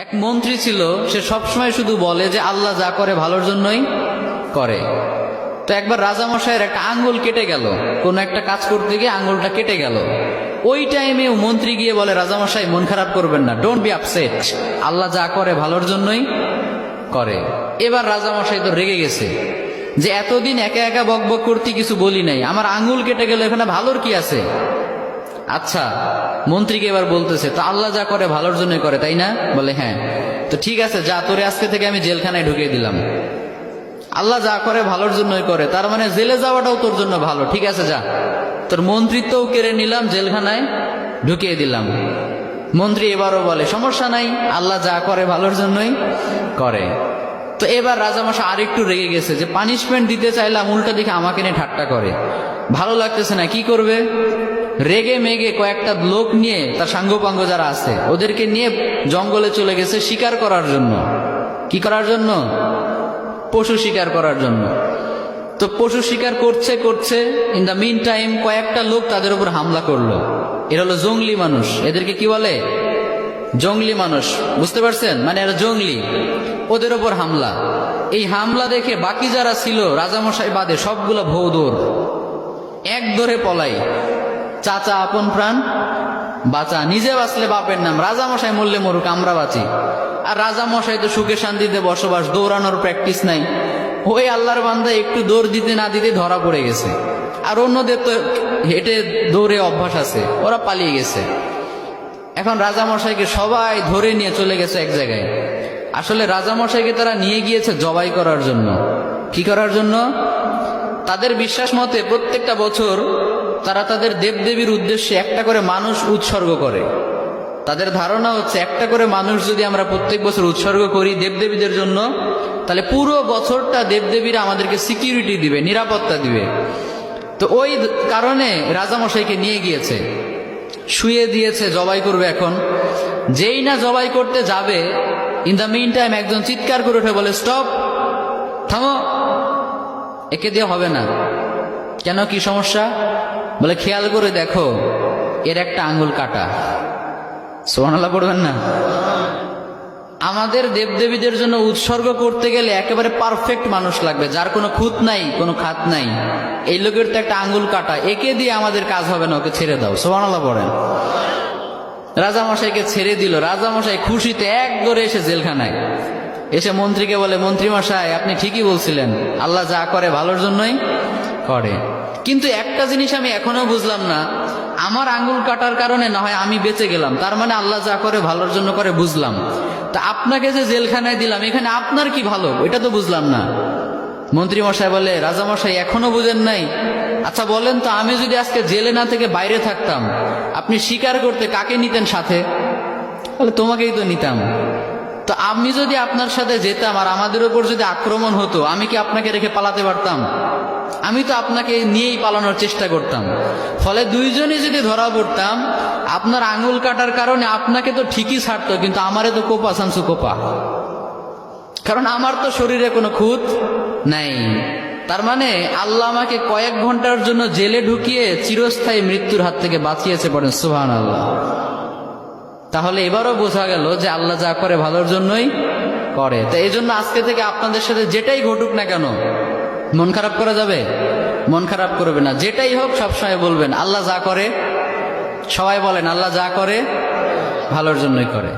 এক মন্ত্রী ছিল, সে সবসময় শুধু বলে যে আল্লাহ যা করে ভালোর জন্যই করে। তো একবার রাজামশাইয়ের একটা আঙ্গুল কেটে গেল, কোন একটা কাজ করতে গিয়ে আঙ্গুলটা কেটে গেল। ওই টাইমে মন্ত্রী গিয়ে বলে, রাজামশাই মন খারাপ করবেন না, ডোন্ট বি আপসেট, আল্লাহ যা করে ভালোর জন্যই করে। এবার রাজামশাই তো রেগে গেছে যে এতদিন একা একা বকবক করতে কিছু বলি নাই, আমার আঙ্গুল কেটে গেল, এখানে ভালোর কি আছে? আচ্ছা, মন্ত্রীকে এবার বলতেছে, তো আল্লাহ যা করে ভালোর জন্যই করে, তাই না? বলে হ্যাঁ। তো ঠিক আছে, যা, তোরে আজকে থেকে আমি জেলখানায় ঢুকিয়ে দিলাম। আল্লাহ যা করে ভালোর জন্যই করে, তার মানে জেলে যাওয়াটাও তোর জন্য ভালো। ঠিক আছে, যা, তোর মন্ত্রিত্বও কেড়ে নিলাম, জেলখানায় ঢুকিয়ে দিলাম। মন্ত্রী এবারও বলে, সমস্যা নাই, আল্লাহ যা করে ভালোর জন্যই করে। তো এবার রাজামশাই আরেকটু রেগে গেছে যে পানিশমেন্ট দিতে চাইলাম, উল্টা দিকে আমাকে নিয়ে ঠাট্টা করে, ভালো লাগতেছে না, কি করবে? রেগে মেগে কয়েকটা লোক নিয়ে, তার সাঙ্গপাঙ্গ যারা আছে ওদেরকে নিয়ে জঙ্গলে চলে গেছে শিকার করার জন্য। কি করার জন্য? পশু শিকার করার জন্য। তো পশু শিকার করছে করছে, ইন দ্য মিন টাইম কয়েকটা লোক তাদের উপর হামলা করলো। এরা হলো জঙ্গলি মানুষ, এদেরকে কি বলে? জঙ্গলি মানুষ, বুঝতে পারছেন? মানে এরা জঙ্গলি, ওদের ওপর হামলা। এই হামলা দেখে বাকি যারা ছিল রাজামশাই বাদে সবগুলো ভৌ দৌড়, এক দৌড়ে পলাই। চাচা আপন প্রাণ বাঁচা, নিজে বাঁচলে বাপের নাম, রাজামশাই মরলে মরুক, আমরা বাঁচি। আর রাজামশাই তো সুখে শান্তিতে বসবাস, দৌড়ানোর প্র্যাকটিস নাই। ওই আল্লাহর বান্দা একটু দৌড় দিতে না দিতে ধরা পড়ে গেছে। আর অন্যদের তো হেঁটে দৌড়ে অভ্যাস আছে, ওরা পালিয়ে গেছে। এখন রাজামশাইকে সবাই ধরে নিয়ে চলে গেছে এক জায়গায়। আসলে রাজামশাইকে তারা নিয়ে গিয়েছে জবাই করার জন্য। কি করার জন্য? তাদের বিশ্বাস মতে প্রত্যেকটা বছর তারা তাদের দেবদেবীর উদ্দেশ্যে একটা করে মানুষ উৎসর্গ করে। তাদের ধারণা হচ্ছে একটা করে মানুষ যদি আমরা প্রত্যেক বছর উৎসর্গ করি দেবদেবীদের জন্য, তাহলে পুরো বছরটা দেবদেবীরা আমাদেরকে সিকিউরিটি দিবে, নিরাপত্তা দিবে। তো ওই কারণে রাজামশাইকে নিয়ে গিয়েছে, শুয়ে দিয়েছে, জবাই করবে। এখন যেই না জবাই করতে যাবে, ইন দ্য মিন টাইম একজন চিৎকার করে উঠে বলে, স্টপ, থামো, একে দিয়ে হবে না। কেন, কি সমস্যা? বলে, খেয়াল করে দেখো, এর একটা আঙ্গুল কাটা। সুবহানাল্লাহ পড়বেন না? আমাদের দেবদেবীদের জন্য উৎসর্গ করতে গেলে একেবারে পারফেক্ট মানুষ লাগবে, যার কোনো খুঁত নাই, কোনো খাত নাই। এই লোকের তো একটা আঙ্গুল কাটা, একে দিয়ে আমাদের কাজ হবে না, ওকে ছেড়ে দাও। সুবহানাল্লাহ পড়েন। রাজামশাইকে ছেড়ে দিল। রাজামশাই খুশিতে এক দৌড়ে এসে জেলখানায় এসে মন্ত্রীকে বলে, মন্ত্রী মশাই, আপনি ঠিকই বলছিলেন, আল্লাহ যা করে ভালোর জন্যই করে। কিন্তু একটা জিনিস আমি এখনো বুঝলাম না, আমার আঙ্গুল কাটার কারণে না হয় আমি বেঁচে গেলাম, তার মানে আল্লাহ যা করে ভালোর জন্য করে, বুঝলাম। তা আপনাকে যে জেলখানায় দিলাম, এখানে আপনার কি ভালো, এটা তো বুঝলাম না। মন্ত্রী মশাই বলে, রাজামশাই এখনো বুঝেন নাই? আচ্ছা বলেন তো, আমি যদি আজকে জেলে না থেকে বাইরে থাকতাম, আপনি শিকার করতে কাকে নিতেন সাথে? বলে, তোমাকেই তো নিতাম। তো আমি যদি আপনার সাথে যেতাম আর আমাদের উপর যদি আক্রমণ হতো, আমি কি আপনাকে রেখে পালাতে পারতাম? আমি তো আপনাকে নিয়েই পালানোর চেষ্টা করতাম। ফলে দুইজনই যদি ধরা পড়তাম, আপনার আঙ্গুল কাটার কারণে আপনাকে তো ঠিকই ছাড়তো, কিন্তু আমারে তো কোপা সামসু কোপা, কারণ আমার তো শরীরে কোনো খুঁত নাই। তার মানে আল্লাহ আমাকে কয়েক ঘন্টার জন্য জেলে ঢুকিয়ে চিরস্থায়ী মৃত্যুর হাত থেকে বাঁচিয়েছে। পড়েন সুবহানাল্লাহ। তাহলে এবারও বোঝা গেল যে আল্লাহ যা করে ভালোর জন্যই করে। তো এই জন্য আজকে থেকে আপনাদের সাথে যেটাই ঘটুক না কেন, মন খারাপ করা যাবে? মন খারাপ করবে না। যেটাই হোক সবসময় বলবেন আল্লাহ যা করে, সবাই বলেন আল্লাহ যা করে ভালোর জন্যই করে।